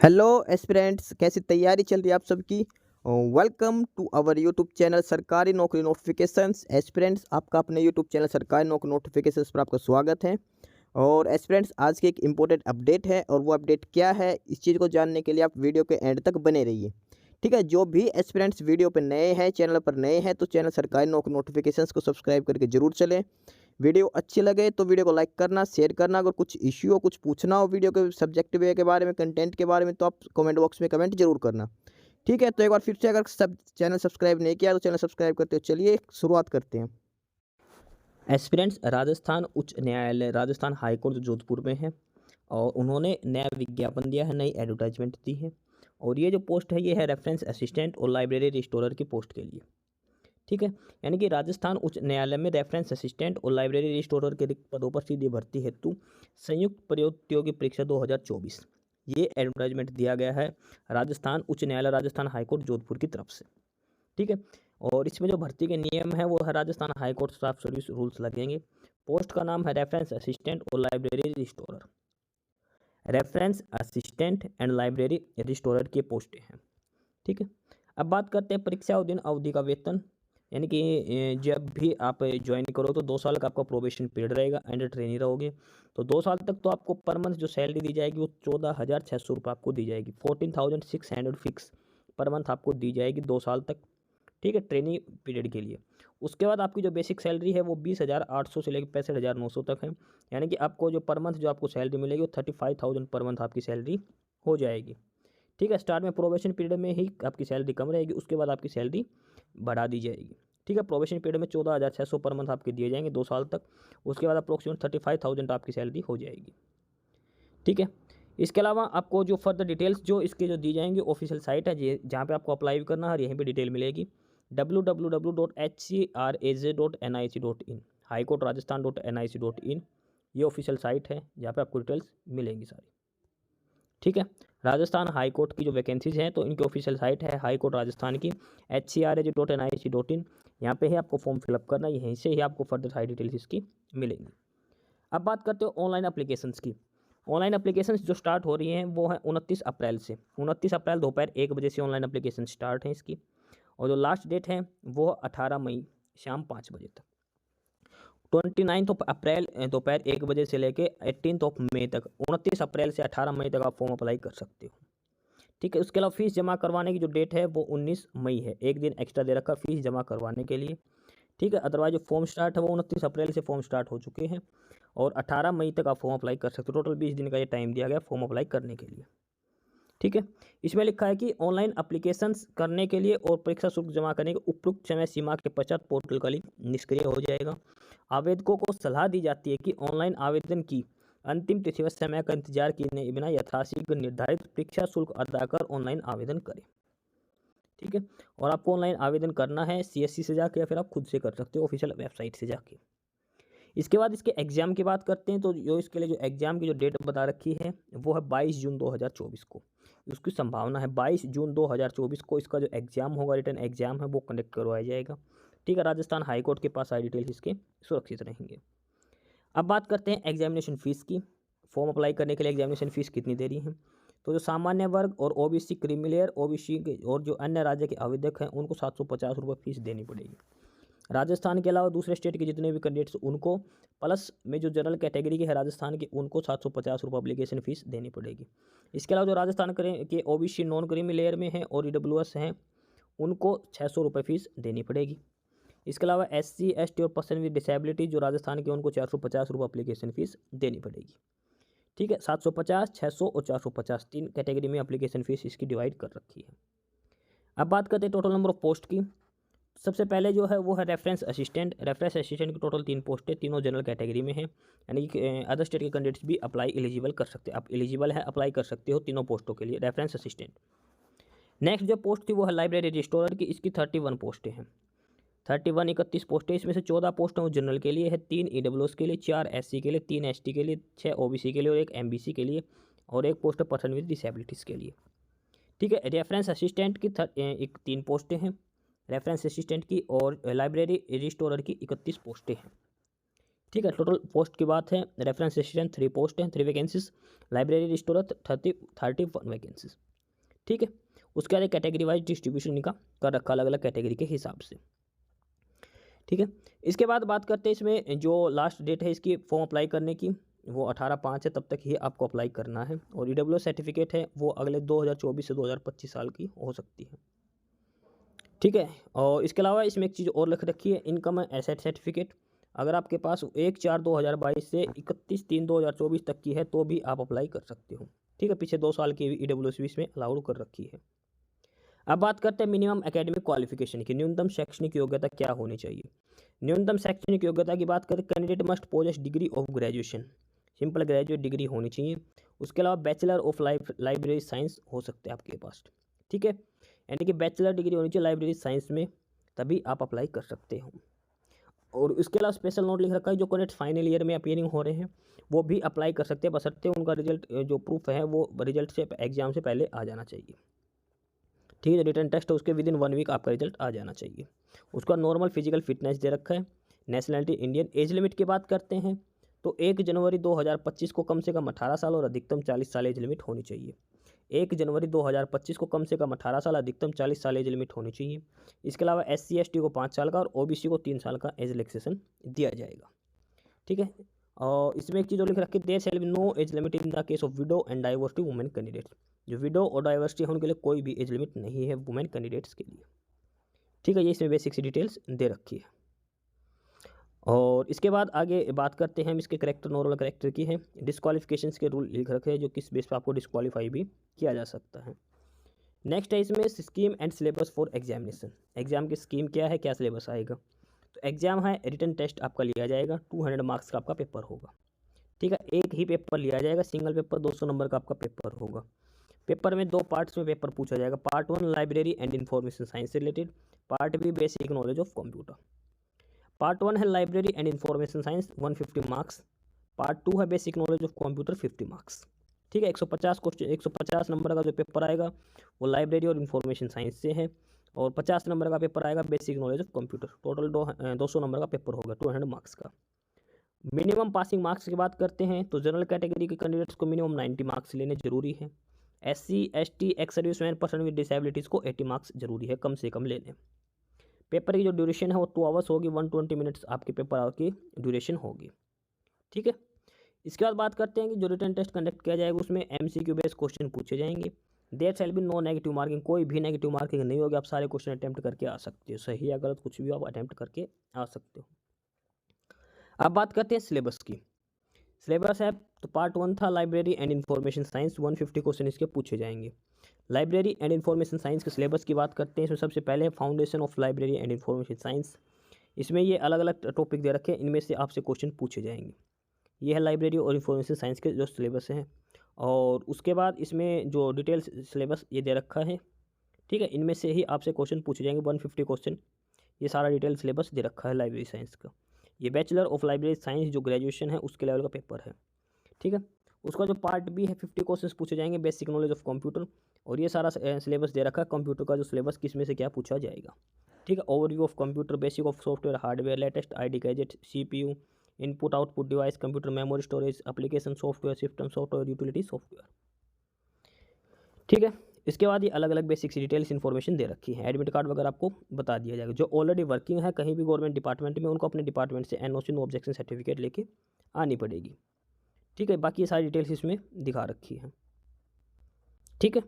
Hello aspirants, कैसी तैयारी चल रही है आप सबकी। Welcome to our YouTube channel सरकारी नौकरी नोटिफिकेशंस। एस्पिरेंट्स, आपका अपने यूट्यूब चैनल सरकारी नौकरी नोटिफिकेशंस पर आपका स्वागत है। और एस्पिरेंट्स, आज की एक इम्पोर्टेंट अपडेट है और वो अपडेट क्या है, इस चीज़ को जानने के लिए आप वीडियो के एंड तक बने रहिए। ठीक है, जो भी एस्पिरेंट्स वीडियो पर नए हैं, चैनल पर नए हैं, तो चैनल सरकारी नौकरी नोटिफिकेशंस को सब्सक्राइब करके जरूर चलें। वीडियो अच्छी लगे तो वीडियो को लाइक करना, शेयर करना। अगर कुछ इश्यू हो, कुछ पूछना हो वीडियो के सब्जेक्ट वे के बारे में, कंटेंट के बारे में, तो आप कमेंट बॉक्स में कमेंट जरूर करना। ठीक है, तो एक बार फिर से, अगर सब चैनल सब्सक्राइब नहीं किया तो चैनल सब्सक्राइब करते हो। चलिए शुरुआत करते हैं। एस्पिरेंट्स, राजस्थान उच्च न्यायालय, राजस्थान हाईकोर्ट जो जोधपुर में है, और उन्होंने नया विज्ञापन दिया है, नई एडवर्टाइजमेंट दी है। और ये जो पोस्ट है, ये है रेफरेंस असिस्टेंट और लाइब्रेरी रिस्टोरर की पोस्ट के लिए। ठीक है, यानी कि राजस्थान उच्च न्यायालय में रेफरेंस असिस्टेंट और लाइब्रेरी रिस्टोरर के रिक्त पदों पर सीधी भर्ती हेतु संयुक्त प्रतियोगी परीक्षा 2024, ये एडवर्टाइजमेंट दिया गया है राजस्थान उच्च न्यायालय, राजस्थान हाईकोर्ट जोधपुर की तरफ से। ठीक है, और इसमें जो भर्ती के नियम है वो है Rajasthan high court staff service rules लगेंगे। पोस्ट का नाम है रेफरेंस असिस्टेंट और library restorer. Reference assistant and library restorer की पोस्टें हैं। ठीक है, अब बात करते हैं परीक्षा और दिन अवधि का वेतन। यानी कि जब भी आप ज्वाइन करो तो 2 साल का आपका प्रोबेशन पीरियड रहेगा, अंडर ट्रेनी रहोगे तो 2 साल तक तो आपको पर मंथ जो सैलरी दी जाएगी वो 14,600 रुपये आपको दी जाएगी। 14,600 फिक्स पर मंथ आपको दी जाएगी 2 साल तक। ठीक है, ट्रेनिंग पीरियड के लिए। उसके बाद आपकी जो बेसिक सैलरी है वो 20,800 से लेकर 65,900 तक है। यानी कि आपको जो पर मंथ जो आपको सैलरी मिलेगी वो 35,000 पर मंथ आपकी सैलरी हो जाएगी। ठीक है, स्टार्ट में प्रोबेशन पीरियड में ही आपकी सैलरी कम रहेगी, उसके बाद आपकी सैलरी बढ़ा दी जाएगी। ठीक है, प्रोबेशन पीरियड में 14,600 पर मंथ आपके दिए जाएंगे 2 साल तक। उसके बाद अप्रोक्सीमेट 35,000 आपकी सैलरी हो जाएगी। ठीक है, इसके अलावा आपको जो फर्दर डिटेल्स जो इसके जो दी जाएंगी, ऑफिशियल साइट है जहाँ पे आपको अप्लाई भी करना है, यहीं पे डिटेल मिलेगी www.hcraz.nic.in, highcourtrajasthan.nic.in, ये ऑफिशियल साइट है जहाँ पे आपको डिटेल्स मिलेंगी सारी। ठीक है, राजस्थान हाई कोर्ट की जो वैकेंसीज हैं तो इनकी ऑफिशियल साइट है हाई कोर्ट राजस्थान की hcraz.nic.in, यहाँ पे ही आपको फॉर्म फिलअप करना है, यहीं से ही आपको फर्दर सारी डिटेल्स इसकी मिलेंगी। अब बात करते हो ऑनलाइन एप्लीकेशंस की। ऑनलाइन एप्लीकेशंस जो स्टार्ट हो रही हैं वो है 29 अप्रैल से। 29 अप्रैल दोपहर 1 बजे से ऑनलाइन एप्लीकेशन स्टार्ट है इसकी, और जो लास्ट डेट है वो 18 मई शाम 5 बजे तक। 29 अप्रैल दोपहर 1 बजे से लेके 18 मई तक, 29 अप्रैल से 18 मई तक आप फॉर्म अप्लाई कर सकते हो। ठीक है, उसके अलावा फीस जमा करवाने की जो डेट है वो 19 मई है, एक दिन एक्स्ट्रा दे रखा फीस जमा करवाने के लिए। ठीक है, अदरवाइज जो फॉर्म स्टार्ट है वो 29 अप्रैल से फॉर्म स्टार्ट हो चुके हैं, और 18 मई तक आप फॉर्म अप्लाई कर सकते हो। टोटल 20 दिन का ये टाइम दिया गया फॉर्म अप्लाई करने के लिए। ठीक है, इसमें लिखा है कि ऑनलाइन एप्लीकेशंस करने के लिए और परीक्षा शुल्क जमा करने के उपयुक्त समय सीमा के पश्चात पोर्टल का लिंक निष्क्रिय हो जाएगा। आवेदकों को सलाह दी जाती है कि ऑनलाइन आवेदन की अंतिम तिथि व समय का इंतजार किए बिना यथाशीघ्र निर्धारित परीक्षा शुल्क अदा कर ऑनलाइन आवेदन करें। ठीक है, और आपको ऑनलाइन आवेदन करना है CSC से जाके या फिर आप खुद से कर सकते हो ऑफिशियल वेबसाइट से जाके। इसके बाद इसके एग्ज़ाम की बात करते हैं, तो जो इसके लिए जो एग्ज़ाम की जो डेट बता रखी है वो है 22 जून 2024 को। उसकी संभावना है 22 जून 2024 को इसका जो एग्ज़ाम होगा, रिटर्न एग्ज़ाम है, वो कंडक्ट करवाया जाएगा। ठीक है, राजस्थान हाईकोर्ट के पास सारी डिटेल्स इसके सुरक्षित रहेंगे। अब बात करते हैं एग्जामिनेशन फ़ीस की। फॉर्म अप्लाई करने के लिए एग्जामिनेशन फ़ीस कितनी दे रही है, तो जो सामान्य वर्ग और OBC क्रीमिलेयर OBC के और जो अन्य राज्य के आवेदक हैं उनको 750 रुपये फीस देनी पड़ेगी। राजस्थान के अलावा दूसरे स्टेट के जितने भी कैंडिडेट्स उनको, प्लस में जो जनरल कैटेगरी के है राजस्थान के, उनको 750 रुपये अप्लीकेशन फ़ीस देनी पड़ेगी। इसके अलावा जो राजस्थान के OBC नॉन क्रीमी लेयर में हैं और EWS हैं उनको 600 रुपये फीस देनी पड़ेगी। इसके अलावा SC ST और पर्सन विद डिसेबिलिटी जो राजस्थान के, उनको 450 रुपये अप्लीकेशन फ़ीस देनी पड़ेगी। ठीक है, 750, 600 और 450 तीन कैटेगरी में अप्लीकेशन फ़ीस इसकी डिवाइड कर रखी है। अब बात करते हैं टोटल नंबर ऑफ पोस्ट की। सबसे पहले जो है वो है रेफरेंस असिस्टेंट। रेफरेंस असिस्टेंट की टोटल 3 पोस्टें, तीनों जनरल कैटेगरी में है, यानी कि अदर स्टेट के कैंडिडेट्स भी अप्लाई एलिजिबल कर सकते हैं। आप एलिजिबल है, अप्लाई कर सकते हो तीनों पोस्टों के लिए रेफरेंस असिस्टेंट। नेक्स्ट जो पोस्ट थी वो है लाइब्रेरी रिस्टोरर की, इसकी 31 पोस्टें हैं। 31 पोस्टें, इसमें से 14 पोस्टें वो जनरल के लिए है, 3 EWS के लिए, 4 SC के लिए, 3 ST के लिए, 6 OBC के लिए और 1 MBC के लिए, और 1 पोस्ट पर्सन विद डिसेबिलिटीज़ के लिए। ठीक है, रेफरेंस असिस्टेंट की 3 पोस्टें हैं रेफरेंस असिस्टेंट की, और लाइब्रेरी रिस्टोरर की 31 पोस्टें हैं। ठीक है। टोटल पोस्ट की बात है, रेफरेंस असिस्टेंट 3 पोस्ट हैं, 3 वैकेंसीज, लाइब्रेरी रिस्टोरर 31 वैकेंसीज। ठीक है। उसके बाद कैटेगरी वाइज डिस्ट्रीब्यूशन इनका कर रखा अलग अलग कैटेगरी के हिसाब से। ठीक है। इसके बाद बात करते हैं इसमें जो लास्ट डेट है इसकी फॉर्म अप्लाई करने की, वो 18/5 है, तब तक ही आपको अप्लाई करना है। और EWS सर्टिफिकेट है वो अगले 2024 से 2025 साल की हो सकती है। ठीक है। और इसके अलावा इसमें एक चीज़ और लिख रखी है, इनकम एसेट सर्टिफिकेट। अगर आपके पास 1/4/2022 से 31/3/2024 तक की है तो भी आप अप्लाई कर सकते हो। ठीक है। पीछे 2 साल की EWS भी इसमें अलाउड कर रखी है। अब बात करते हैं मिनिमम एकेडमिक क्वालिफिकेशन की, न्यूनतम शैक्षणिक योग्यता क्या होनी चाहिए। न्यूनतम शैक्षणिक योग्यता की बात करें, candidate must possess degree of graduation, simple graduate degree होनी चाहिए। उसके अलावा बैचलर ऑफ लाइब्रेरी साइंस हो सकते हैं आपके पास। ठीक है। यानी कि बैचलर डिग्री होनी चाहिए लाइब्रेरी साइंस में, तभी आप अप्लाई कर सकते हो। और इसके अलावा स्पेशल नोट लिख रखा है, जो कैंडिडेट फाइनल ईयर में अपीयरिंग हो रहे हैं वो भी अप्लाई कर सकते हैं, बशर्ते उनका रिजल्ट जो प्रूफ है वो रिजल्ट से एग्जाम से पहले आ जाना चाहिए। ठीक है। रिटर्न टेस्ट है उसके विदिन 1 वीक आपका रिजल्ट आ जाना चाहिए। उसका नॉर्मल फिजिकल फिटनेस दे रखा है, नेशनलिटी इंडियन। एज लिमिट की बात करते हैं तो 1 जनवरी 2025 को कम से कम 18 साल और अधिकतम 40 साल एज लिमिट होनी चाहिए। 1 जनवरी 2025 को कम से कम 18 साल, अधिकतम 40 साल एज लिमिट होनी चाहिए। इसके अलावा SC ST को 5 साल का और OBC को 3 साल का एज रिलैक्सेशन दिया जाएगा। ठीक है। और इसमें एक चीज़ और लिख रखी है, there shall be no age limit in the case of widow and diversity women candidates. जो विडो और डाइवर्सिटी है उनके लिए कोई भी एज लिमिट नहीं है वुमेन कैंडिडेट्स के लिए। ठीक है। ये इसमें बेसिक सी डिटेल्स दे रखी है। और इसके बाद आगे बात करते हैं हम इसके करेक्टर, नॉर्मल करेक्टर की है। डिस्क्वालिफिकेशंस के रूल लिख रखे हैं, जो किस बेस पर आपको डिस्क्वालीफाई भी किया जा सकता है। नेक्स्ट है इसमें scheme and syllabus for examination. Exam की स्कीम क्या है, क्या सिलेबस आएगा। तो एग्जाम है, रिटन टेस्ट आपका लिया जाएगा, 200 मार्क्स का आपका पेपर होगा। ठीक है। एक ही पेपर लिया जाएगा, सिंगल पेपर, 200 नंबर का आपका पेपर होगा। पेपर में 2 पार्ट्स में पेपर पूछा जाएगा। Part 1 library and information science से related, part B basic knowledge of computer. Part 1 है library and information science 150 marks, part 2 है basic knowledge of computer 50 marks. ठीक है। 150 क्वेश्चन, 150 नंबर का जो पेपर आएगा वो लाइब्रेरी और इंफॉर्मेशन साइंस से है, और 50 नंबर का पेपर आएगा basic knowledge of computer. Total 200 number का पेपर होगा, 200 मार्क्स का। मिनिमम पासिंग मार्क्स की बात करते हैं तो जनरल कैटेगरी के कैंडिडेट्स को मिनिमम 90 मार्क्स लेने जरूरी है। SC ST ex serviceman, person with disabilities को 80 मार्क्स जरूरी है कम से कम लेने। पेपर की जो ड्यूरेशन है वो 2 आवर्स होगी, 120 मिनट्स आपके पेपर आवर की ड्यूरेशन होगी। ठीक है। इसके बाद बात करते हैं कि जो रिटन टेस्ट कंडक्ट किया जाएगा उसमें MCQ बेस्ड क्वेश्चन पूछे जाएंगे। There shall be no negative marking, कोई भी नेगेटिव मार्किंग नहीं होगी, आप सारे क्वेश्चन अटैम्प्ट करके आ सकते हो, सही या गलत कुछ भी आप अटैम्प्ट करके आ सकते हो। अब बात करते हैं सिलेबस की। सिलेबस है तो पार्ट 1 था library and information science, 150 question इसके पूछे जाएंगे। लाइब्रेरी एंड इंफॉर्मेशन साइंस के सिलेबस की बात करते हैं, इसमें सबसे पहले foundation of library and information science. इसमें ये अलग अलग टॉपिक दे रखे हैं, इनमें से आपसे क्वेश्चन पूछे जाएंगे। ये है लाइब्रेरी और इंफॉर्मेशन साइंस के जो सिलेबस हैं। और उसके बाद इसमें जो डिटेल्स सिलेबस ये दे रखा है। ठीक है। इनमें से ही आपसे क्वेश्चन पूछे जाएंगे, 150 क्वेश्चन। ये सारा डिटेल सिलेबस दे रखा है लाइब्रेरी साइंस का। ये बैचलर ऑफ लाइब्रेरी साइंस जो ग्रेजुएशन है उसके लेवल का पेपर है। ठीक है। उसका जो पार्ट B है 50 क्वेश्चन पूछे जाएंगे, बेसिक नॉलेज ऑफ कंप्यूटर। और ये सारा सिलेबस दे रखा है कंप्यूटर का जो सिलेबस, किस में से क्या पूछा जाएगा। ठीक है। Overview of computer, basic of software hardware, latest ID gadget, CPU, input output device, computer memory storage, application software, system software, utility software. ठीक है। इसके बाद ये अलग अलग बेसिक डिटेल्स इन्फॉर्मेशन दे रखी है। एडमिट कार्ड वगैरह आपको बता दिया जाएगा। जो ऑलरेडी वर्किंग है कहीं भी गवर्नमेंट डिपार्टमेंट में, उनको अपने डिपार्टमेंट से NOC नो ऑब्जेक्शन सर्टिफिकेट लेके आनी पड़ेगी। ठीक है। बाकी ये सारी डिटेल्स इसमें दिखा रखी है। ठीक है।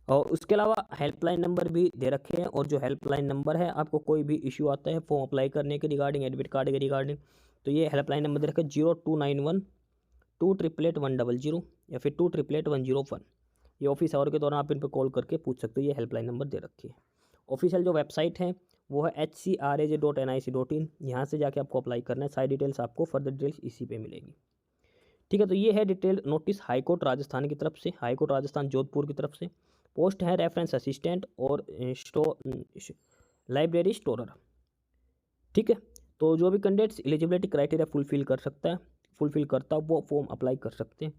और उसके अलावा हेल्पलाइन नंबर भी दे रखे हैं, और जो हेल्पलाइन नंबर है आपको कोई भी इश्यू आता है फॉर्म अप्लाई करने के रिगार्डिंग, एडमिट कार्ड के रिगार्डिंग, तो ये हेल्पलाइन नंबर दे रखा है 0291 2888100 या फिर 2888101। ये ऑफिस आवर के दौरान आप इन पर कॉल करके पूछ सकते हो। ये हेल्पलाइन नंबर दे रखी है। ऑफिशियल जो वेबसाइट है वो है hcraj.nic.in, यहाँ से जाके आपको अप्लाई करना है। सारी डिटेल्स आपको फर्दर डिटेल्स इसी पे मिलेगी। ठीक है। तो ये है डिटेल नोटिस हाईकोर्ट राजस्थान की तरफ से, हाईकोर्ट राजस्थान जोधपुर की तरफ से। पोस्ट है रेफरेंस असिस्टेंट और लाइब्रेरी स्टोरर। ठीक है। तो जो भी कैंडिडेट्स एलिजिबिलिटी क्राइटेरिया फुलफिल करता वो फॉर्म अप्लाई कर सकते हैं।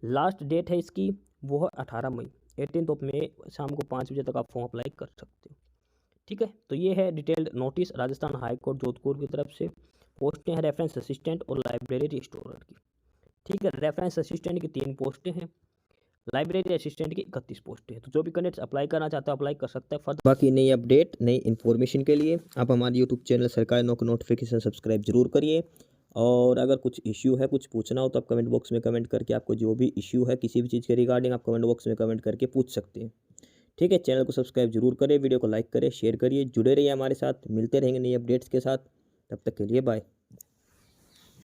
लास्ट डेट है इसकी वो है 18 मई, 18 मई शाम को 5 बजे तक आप फॉर्म अप्लाई कर सकते हो। ठीक है। तो ये है detailed notice Rajasthan high court Jodhpur की तरफ से। पोस्टें हैं रेफरेंस असिस्टेंट और लाइब्रेरी रिस्टोरर की। ठीक है, रेफरेंस असिस्टेंट की 3 पोस्टें हैं, लाइब्रेरी असिस्टेंट की 31 पोस्टें हैं। तो जो भी कैंडिडेट्स अप्लाई करना चाहता है अप्लाई कर सकता है। फर्दर बाकी नई अपडेट नई इन्फॉर्मेशन के लिए आप हमारे यूट्यूब चैनल सरकारी नौकरी नोटिफिकेशन सब्सक्राइब जरूर करिए। और अगर कुछ इश्यू है, कुछ पूछना हो तो आप कमेंट बॉक्स में कमेंट करके आपको जो भी इश्यू है किसी भी चीज़ के रिगार्डिंग आप कमेंट बॉक्स में कमेंट करके पूछ सकते हैं। ठीक है, चैनल को सब्सक्राइब जरूर करें, वीडियो को लाइक करें, शेयर करिए, जुड़े रहिए हमारे साथ। मिलते रहेंगे नई अपडेट्स के साथ, तब तक के लिए बाय।